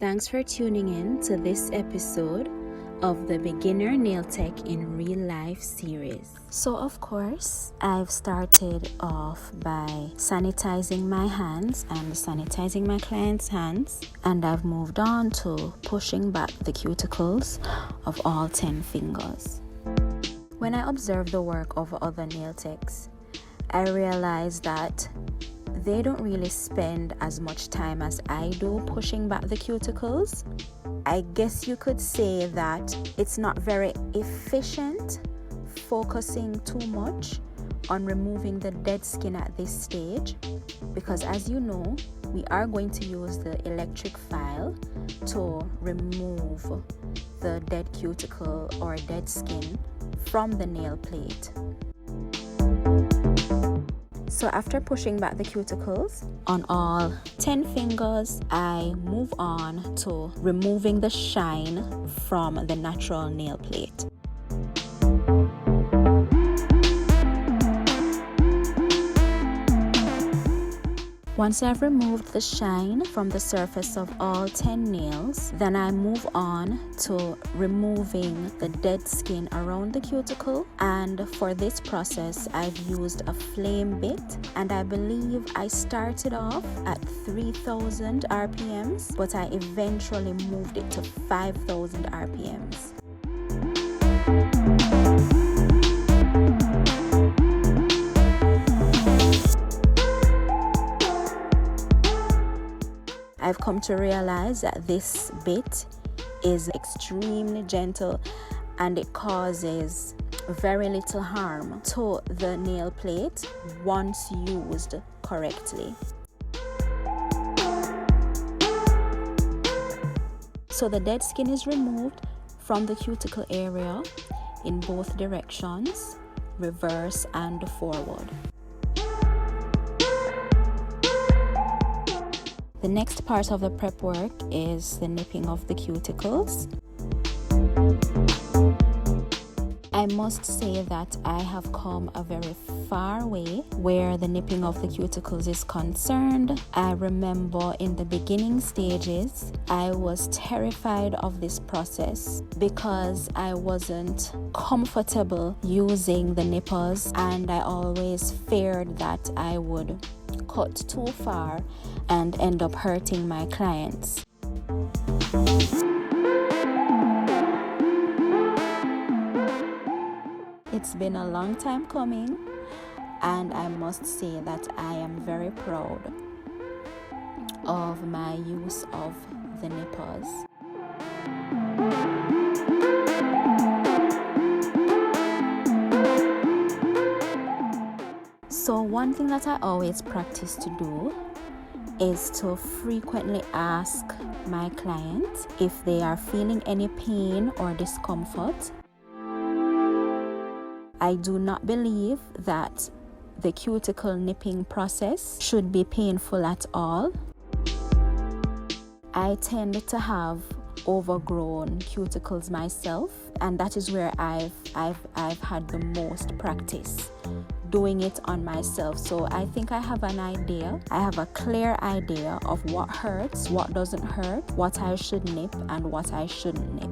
Thanks for tuning in to this episode of the Beginner Nail Tech in Real Life series. So of course, I've started off by sanitizing my hands and sanitizing my clients' hands, and I've moved on to pushing back the cuticles of all 10 fingers. When I observe the work of other nail techs, I realize that they don't really spend as much time as I do pushing back the cuticles. I guess you could say that it's not very efficient focusing too much on removing the dead skin at this stage, because as you know, we are going to use the electric file to remove the dead cuticle or dead skin from the nail plate. So after pushing back the cuticles on all 10 fingers, I move on to removing the shine from the natural nail plate. Once I've removed the shine from the surface of all 10 nails, then I move on to removing the dead skin around the cuticle. And for this process, I've used a flame bit, and I believe I started off at 3,000 RPMs, but I eventually moved it to 5,000 RPMs. I've come to realize that this bit is extremely gentle and it causes very little harm to the nail plate once used correctly. So the dead skin is removed from the cuticle area in both directions, reverse and forward. The next part of the prep work is the nipping of the cuticles. I must say that I have come a very far way where the nipping of the cuticles is concerned. I remember in the beginning stages, I was terrified of this process because I wasn't comfortable using the nippers, and I always feared that I would cut too far and end up hurting my clients. It's been a long time coming, and I must say that I am very proud of my use of the nippers. So one thing that I always practice to do is to frequently ask my clients if they are feeling any pain or discomfort. I do not believe that the cuticle nipping process should be painful at all. I tend to have overgrown cuticles myself, and that is where I've had the most practice doing it on myself. So I think I have an idea. I have a clear idea of what hurts, what doesn't hurt, what I should nip and what I shouldn't nip.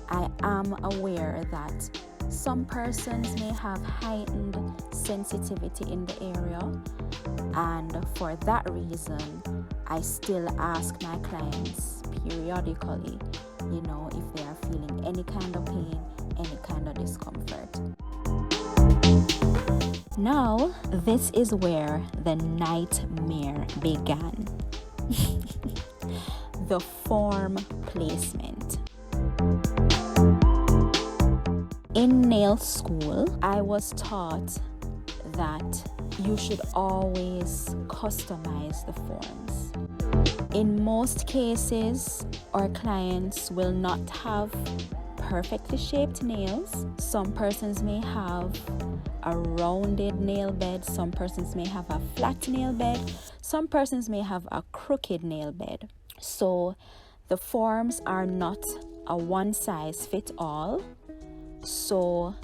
I am aware that some persons may have heightened sensitivity in the area, and for that reason, I still ask my clients periodically, if they are feeling any kind of pain, any kind of discomfort. Now, this is where the nightmare began. The form placement. In nail school, I was taught that you should always customize the forms. In most cases, our clients will not have perfectly shaped nails. Some persons may have a rounded nail bed, some persons may have a flat nail bed, some persons may have a crooked nail bed. So the forms are not a one size fit all. So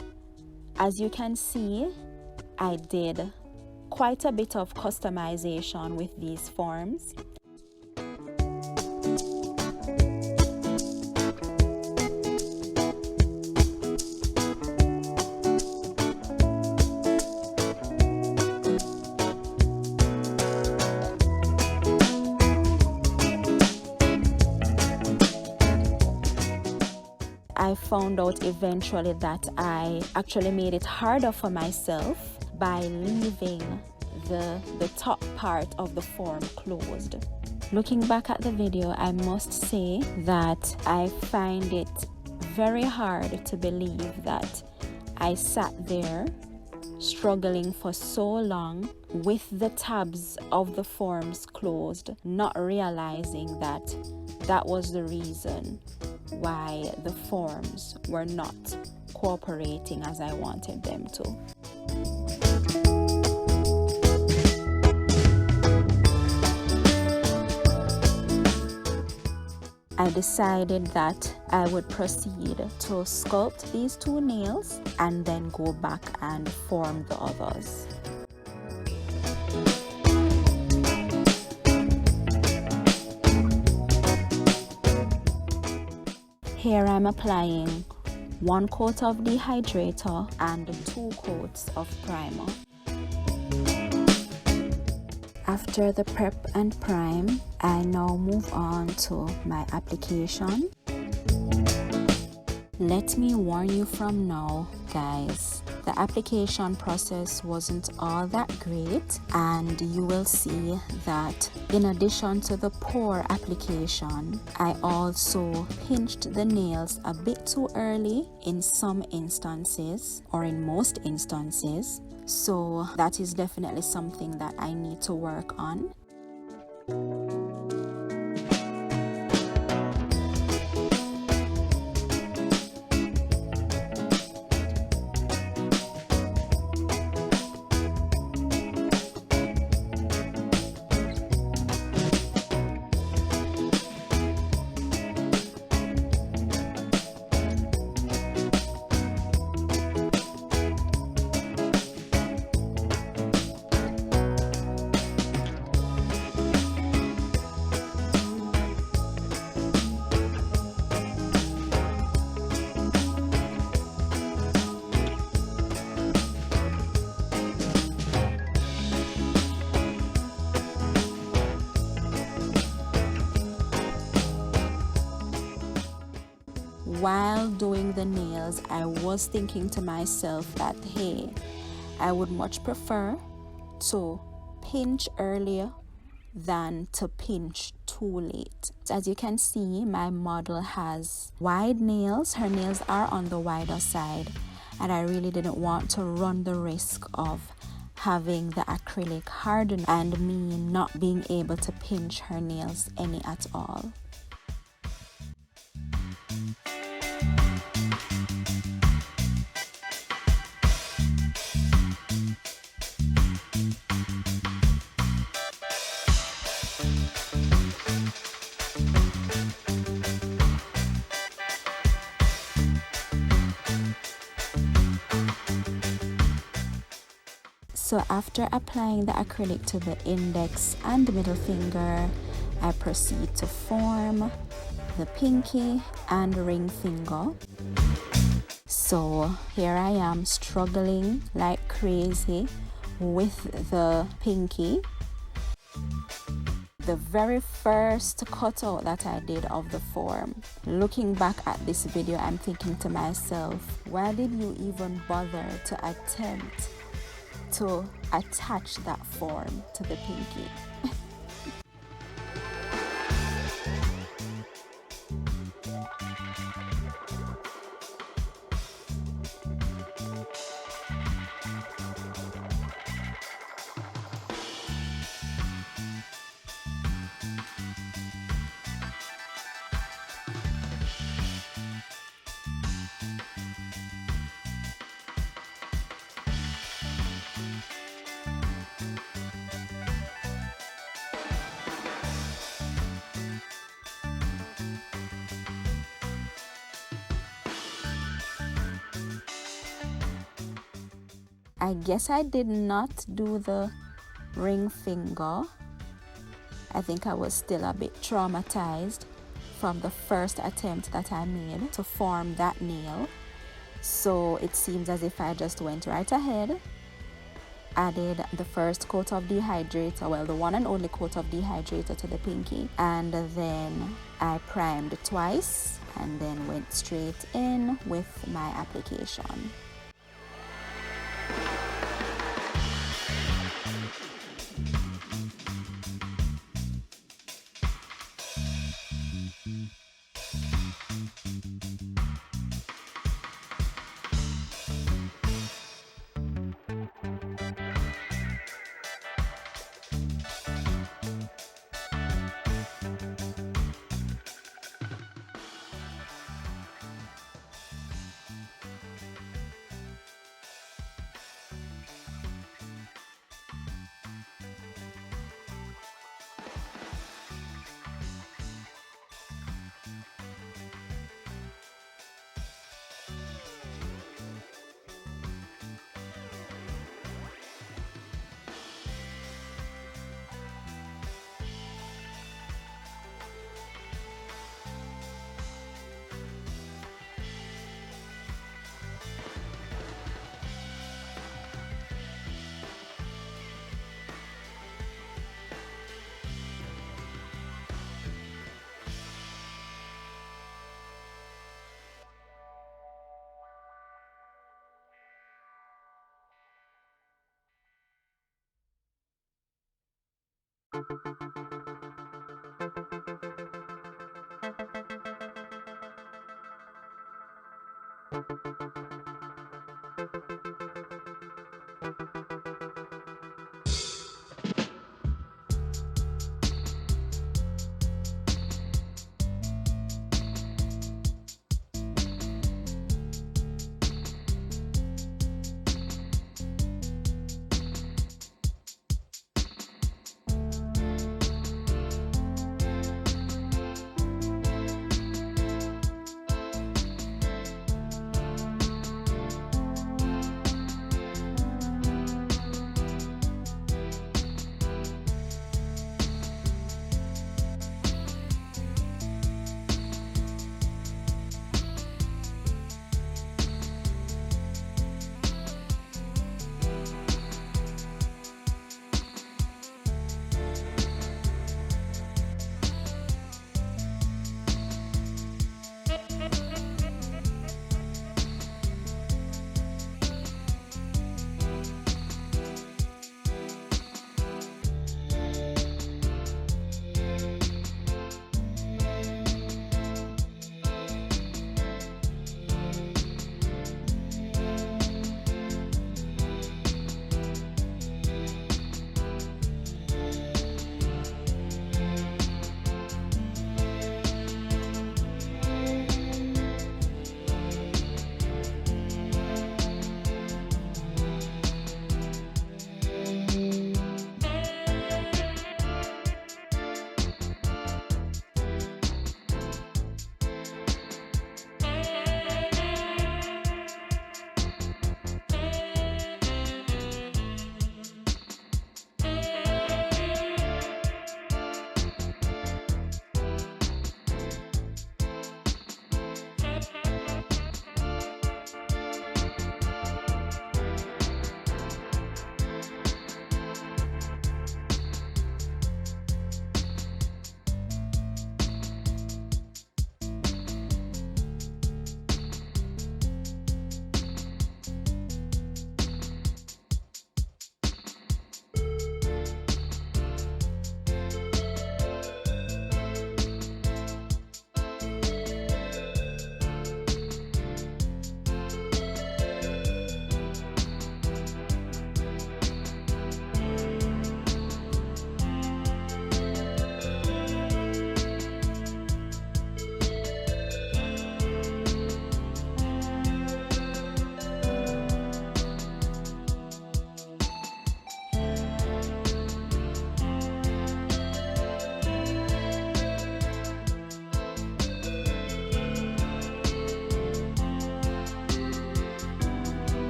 as you can see, I did quite a bit of customization with these forms. I found out eventually that I actually made it harder for myself by leaving the top part of the form closed. Looking back at the video, I must say that I find it very hard to believe that I sat there struggling for so long with the tabs of the forms closed, not realizing that that was the reason why the forms were not cooperating as I wanted them to. I decided that I would proceed to sculpt these two nails and then go back and form the others. Here I'm applying 1 coat of dehydrator and 2 coats of primer. After the prep and prime, I now move on to my application. Let me warn you from now, guys, the application process wasn't all that great, and you will see that in addition to the poor application, I also pinched the nails a bit too early in some instances, or in most instances. So that is definitely something that I need to work on. While doing the nails, I was thinking to myself that, hey, I would much prefer to pinch earlier than to pinch too late. As you can see, my model has wide nails. Her nails are on the wider side, and I really didn't want to run the risk of having the acrylic harden and me not being able to pinch her nails any at all. So after applying the acrylic to the index and the middle finger, I proceed to form the pinky and ring finger. So here I am struggling like crazy with the pinky. The very first cutout that I did of the form. Looking back at this video, I'm thinking to myself, why did you even bother to attempt to attach that form to the pinky? I guess I did not do the ring finger. I think I was still a bit traumatized from the first attempt that I made to form that nail. So it seems as if I just went right ahead added the first coat of dehydrator, well, the one and only coat of dehydrator to the pinky, and then I primed twice and then went straight in with my application.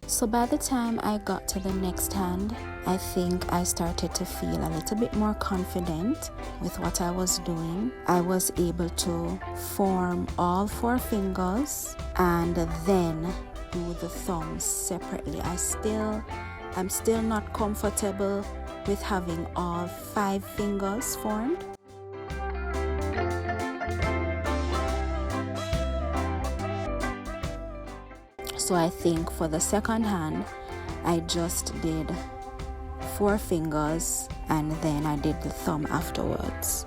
So by the time I got to the next hand, I think I started to feel a little bit more confident with what I was doing. I was able to form all 4 fingers and then do the thumbs separately. I'm still not comfortable with having all 5 fingers formed. So I think for the second hand, I just did 4 fingers and then I did the thumb afterwards.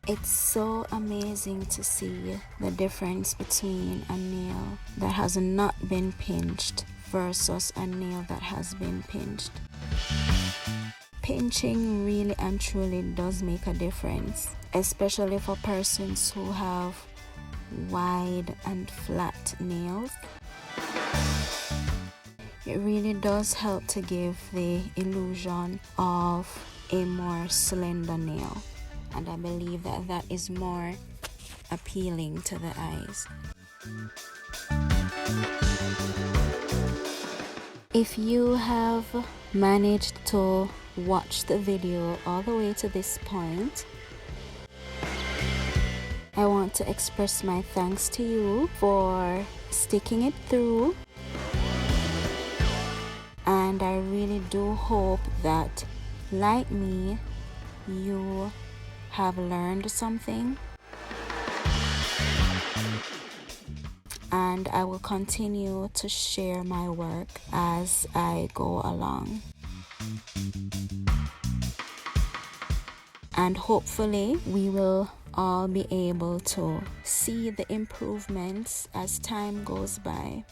It's so amazing to see the difference between a nail that has not been pinched versus a nail that has been pinched. Pinching really and truly does make a difference, especially for persons who have wide and flat nails. It really does help to give the illusion of a more slender nail, and I believe that that is more appealing to the eyes. If you have managed to watch the video all the way to this point, I want to express my thanks to you for sticking it through, and I really do hope that, like me, you have learned something, and I will continue to share my work as I go along. And hopefully we will all be able to see the improvements as time goes by.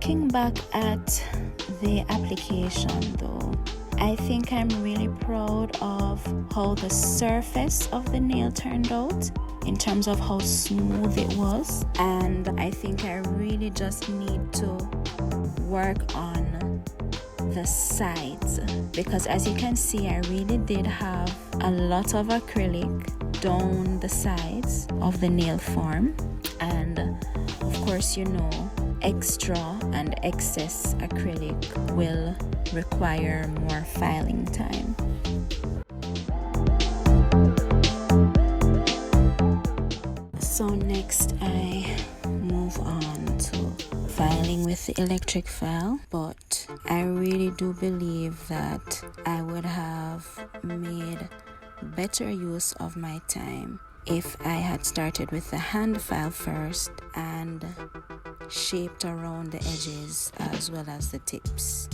Looking back at the application though, I think I'm really proud of how the surface of the nail turned out in terms of how smooth it was, and I think I really just need to work on the sides, because as you can see, I really did have a lot of acrylic down the sides of the nail form, and of course, you know, extra and excess acrylic will require more filing time. So next I move on to filing with the electric file, but I really do believe that I would have made better use of my time if I had started with the hand file first and shaped around the edges as well as the tips.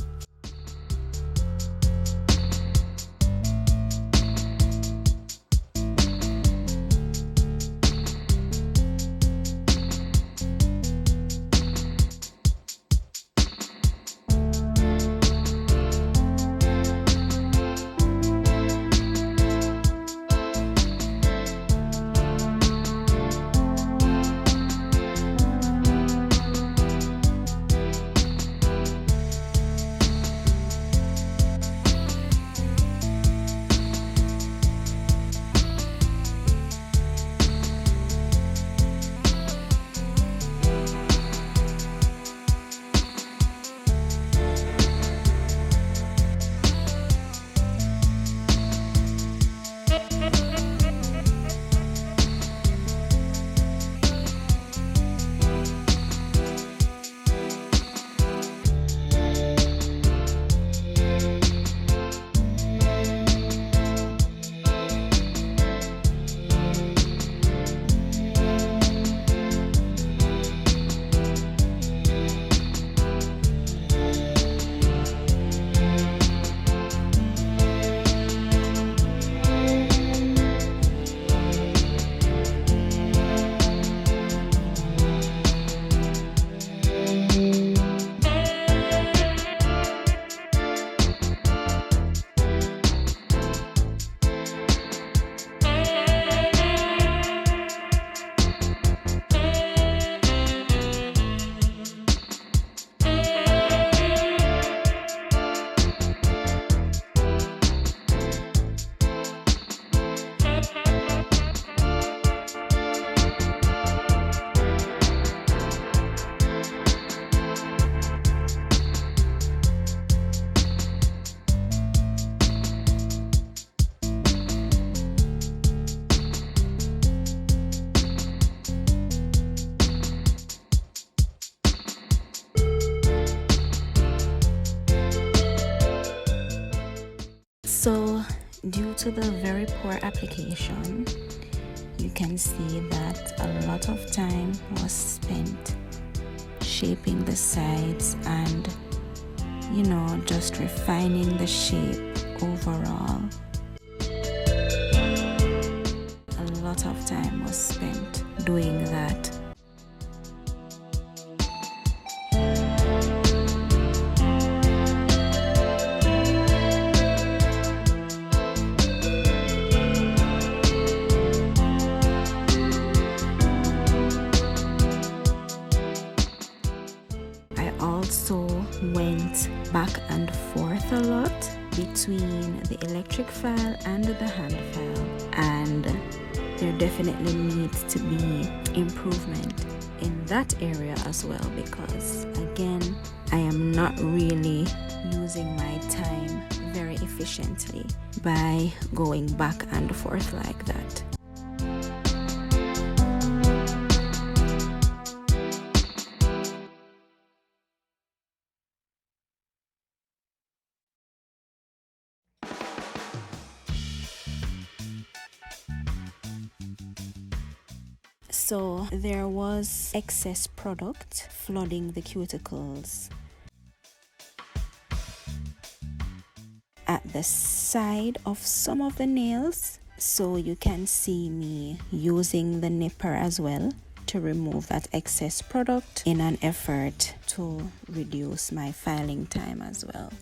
So due to the very poor application, you can see that a lot of time was spent shaping the sides and, you know, just refining the shape overall. A lot of time was spent doing that. Also went back and forth a lot between the electric file and the hand file, and there definitely needs to be improvement in that area as well, because again, I am not really using my time very efficiently by going back and forth like that. So there was excess product flooding the cuticles at the side of some of the nails, so you can see me using the nipper as well to remove that excess product in an effort to reduce my filing time as well.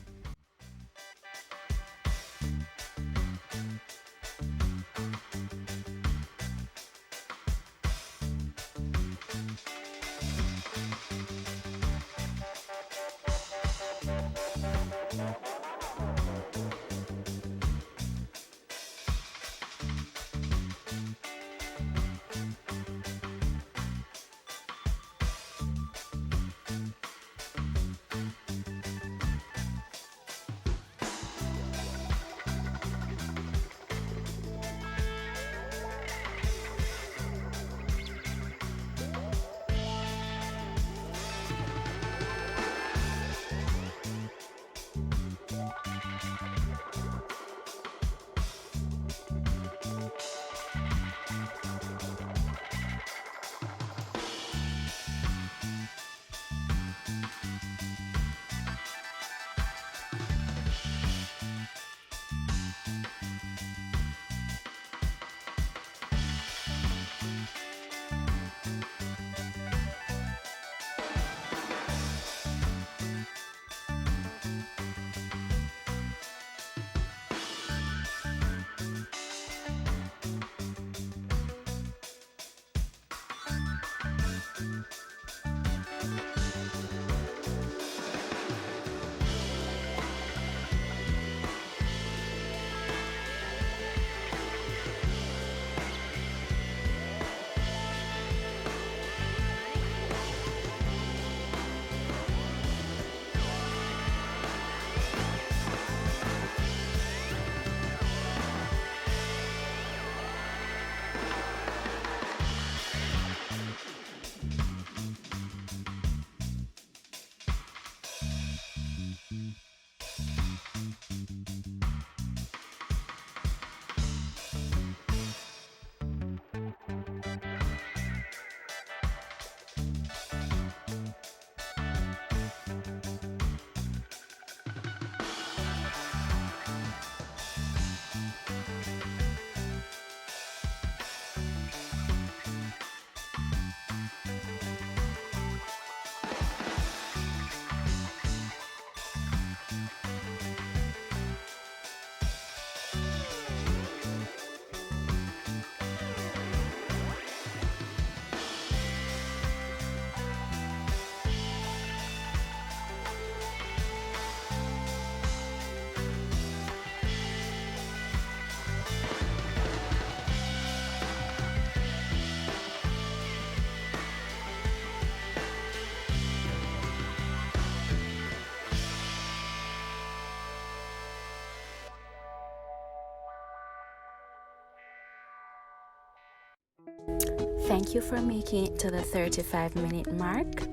Thank you for making it to the 35-minute mark.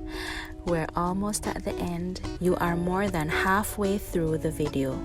We're almost at the end. You are more than halfway through the video.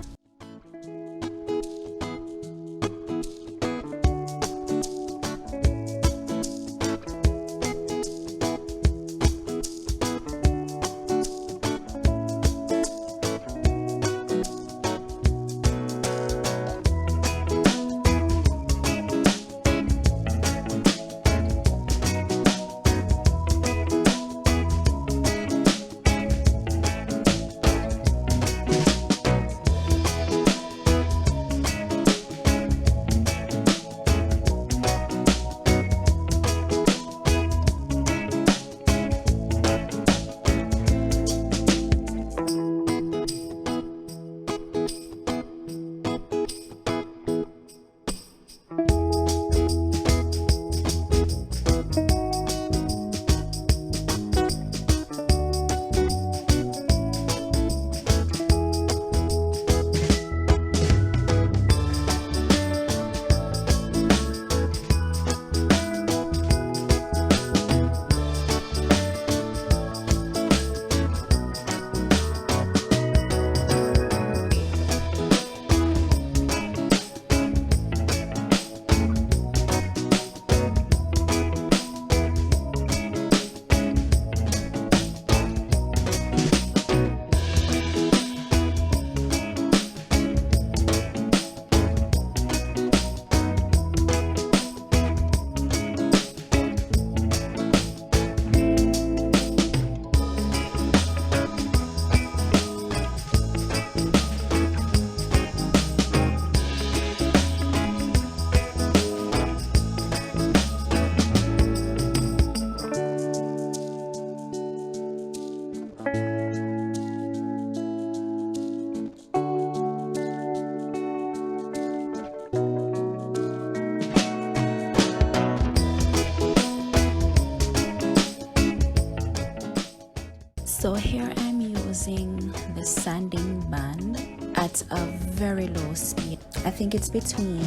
using the sanding band at a very low speed. I think it's between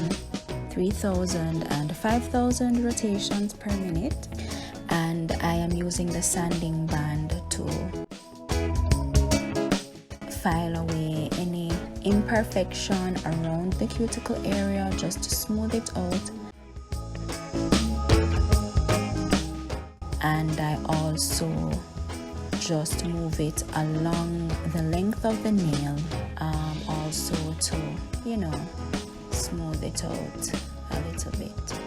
3,000 and 5,000 rotations per minute, and I am using the sanding band to file away any imperfection around the cuticle area, just to smooth it out. And I also just move it along the length of the nail, also to, smooth it out a little bit.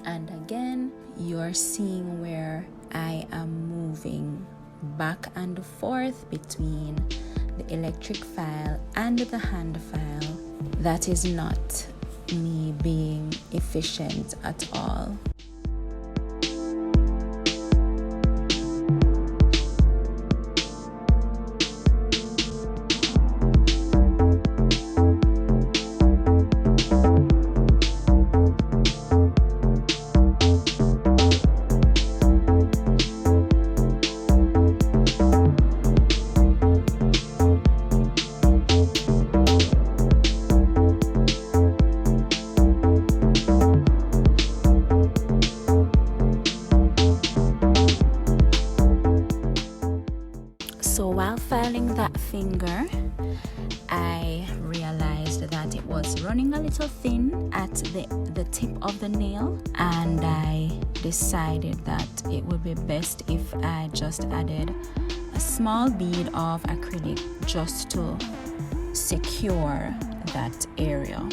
And again, you're seeing where I am moving back and forth between the electric file and the hand file. That is not me being efficient at all. So while filing that finger, I realized that it was running a little thin at the tip of the nail, and I decided that it would be best if I just added a small bead of acrylic just to secure that area.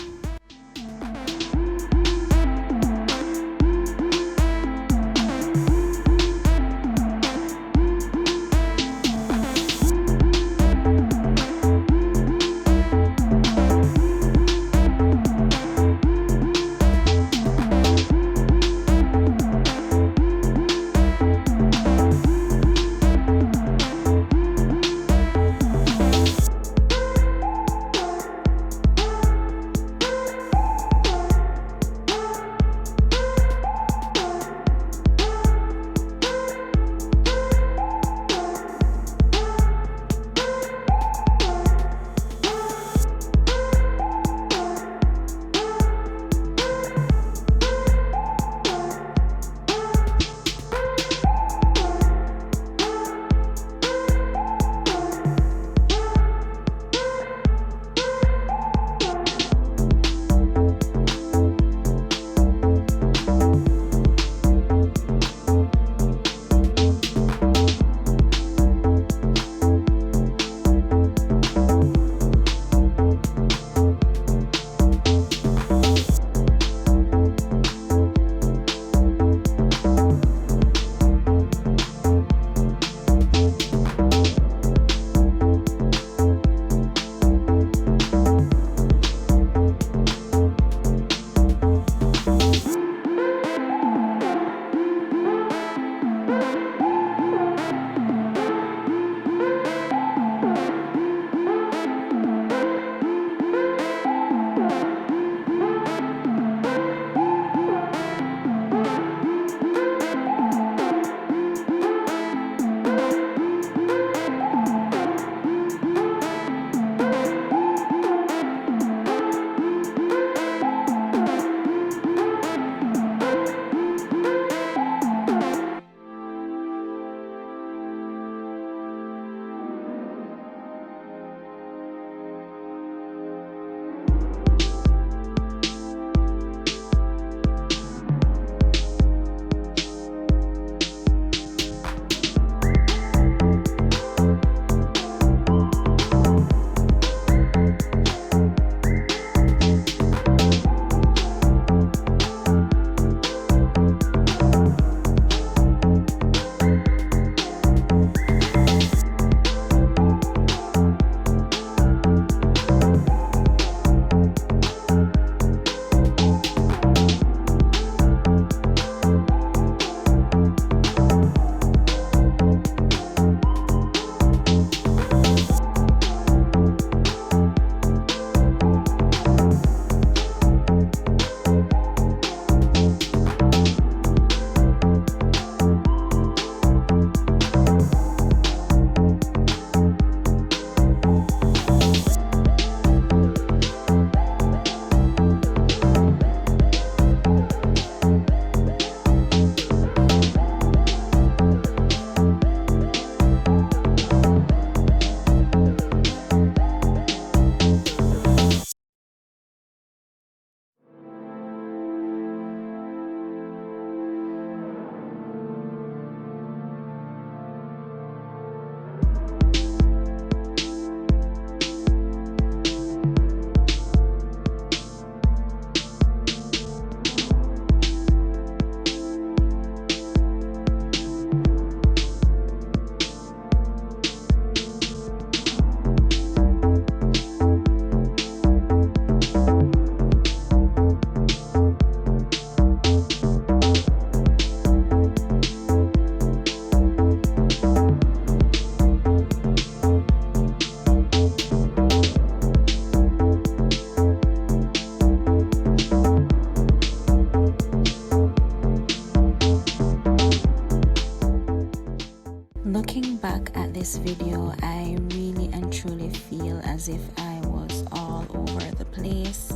this video, I really and truly feel as if I was all over the place.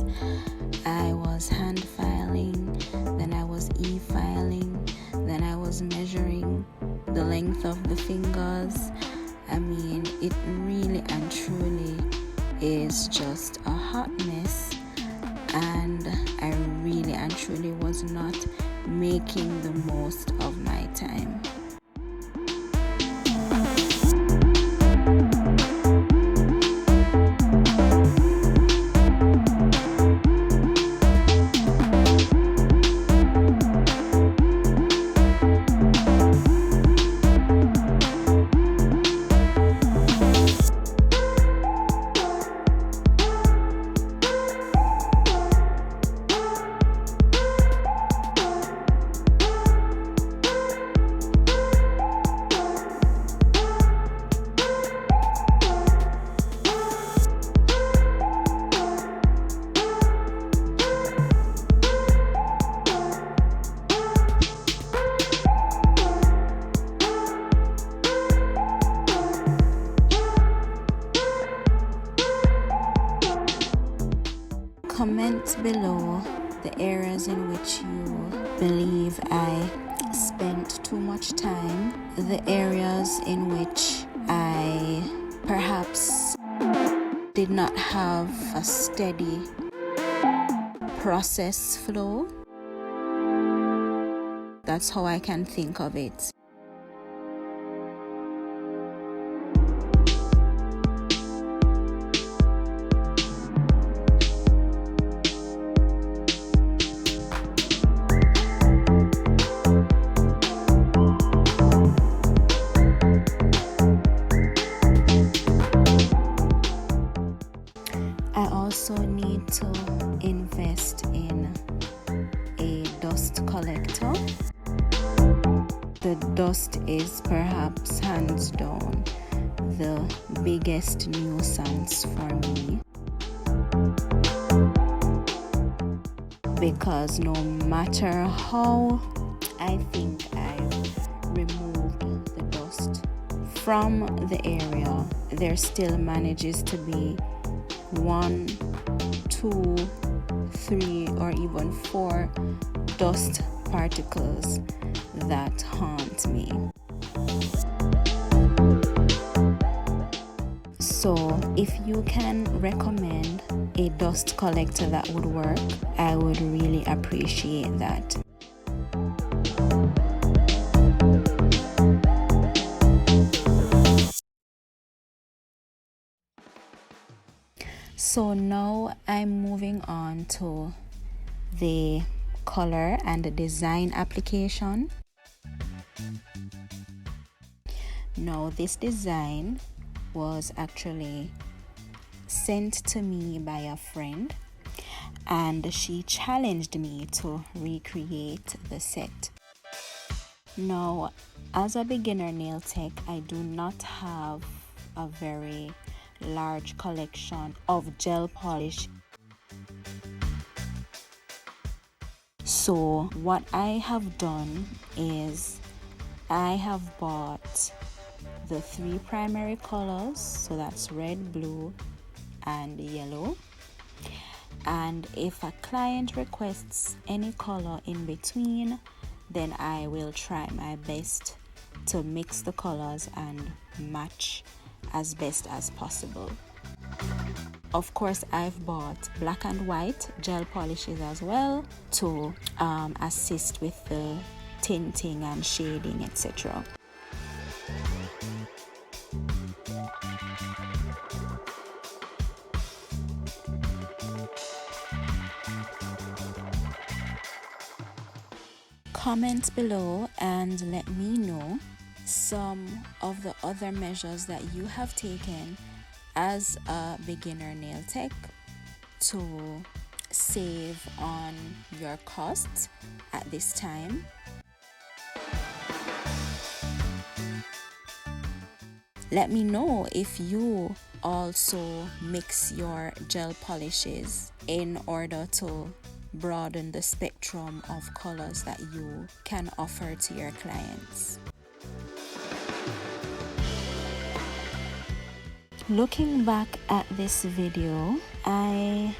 I was hand filing, then I was e-filing, then I was measuring the length of the fingers. I mean, it really and truly is just a hot mess, and I really and truly was not making the most of my time. Comment below the areas in which you believe I spent too much time, the areas in which I perhaps did not have a steady process flow. That's how I can think of it. I also need to invest in a dust collector. The dust is perhaps hands down the biggest nuisance for me, because no matter how I think I've removed the dust from the area, there still manages to be 1, 2, 3, or even 4 dust particles that haunt me. So if you can recommend a dust collector that would work, I would really appreciate that. So now I'm moving on to the color and the design application. Now this design was actually sent to me by a friend, and she challenged me to recreate the set. Now, as a beginner nail tech, I do not have a very large collection of gel polish. So what I have done is I have bought the 3 primary colors, so that's red, blue, and yellow. And if a client requests any color in between, then I will try my best to mix the colors and match as best as possible. Of course, I've bought black and white gel polishes as well to assist with the tinting and shading, etc. Comment below and let me know some of the other measures that you have taken as a beginner nail tech to save on your costs at this time. Let me know if you also mix your gel polishes in order to broaden the spectrum of colors that you can offer to your clients. Looking back at this video, I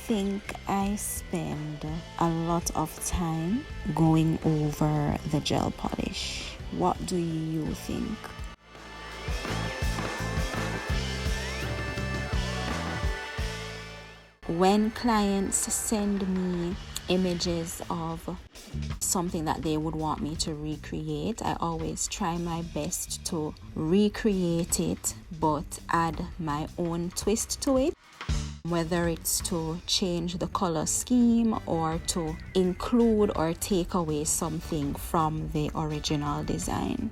think I spend a lot of time going over the gel polish. What do you think? When clients send me images of something that they would want me to recreate, I always try my best to recreate it but add my own twist to it, whether it's to change the color scheme or to include or take away something from the original design.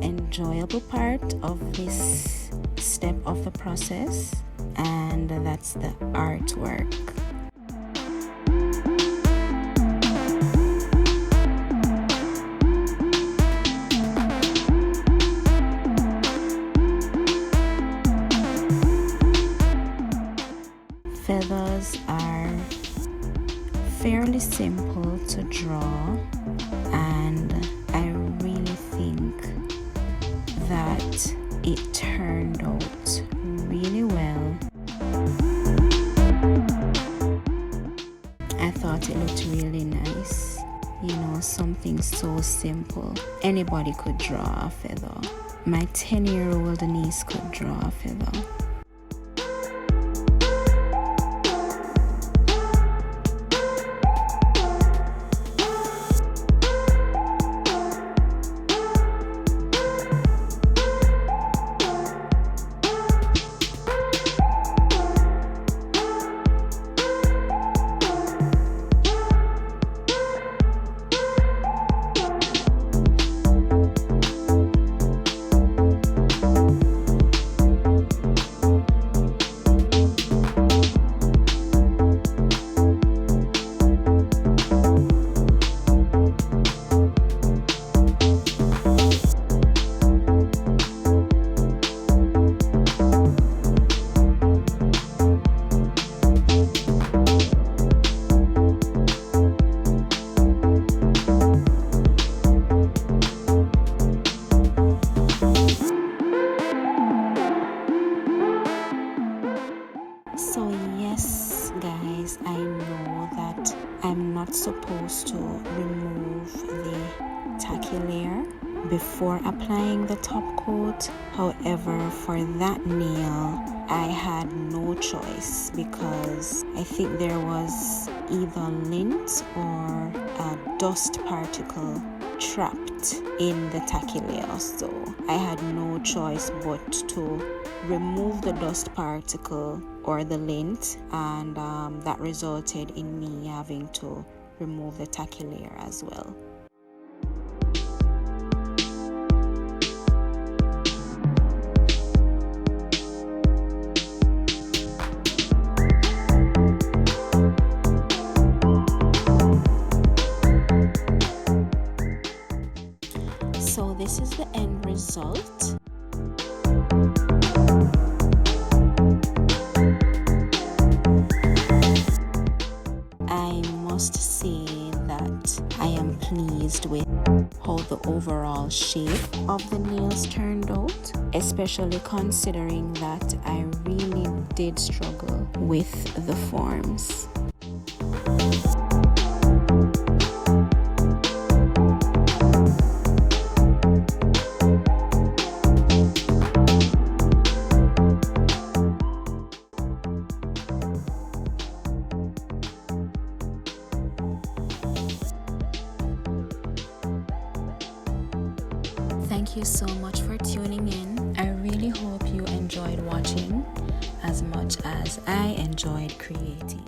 Enjoyable part of this step of the process, and that's the artwork. Feathers are fairly simple to draw, and I really think that it turned out really well. I thought it looked really nice. You know, something so simple. Anybody could draw a feather. My 10-year-old niece could draw a feather. So yes guys, I know that I'm not supposed to remove the tacky layer before applying the top coat. However, for that nail I had no choice because I think there was either lint or a dust particle trapped in the tacky layer, so I had no choice but to remove the dust particle or the lint, and that resulted in me having to remove the tacky layer as well. So this is the end result. I must say that I am pleased with how the overall shape of the nails turned out, especially considering that I really did struggle with the forms. Thank you so much for tuning in. I really hope you enjoyed watching as much as I enjoyed creating.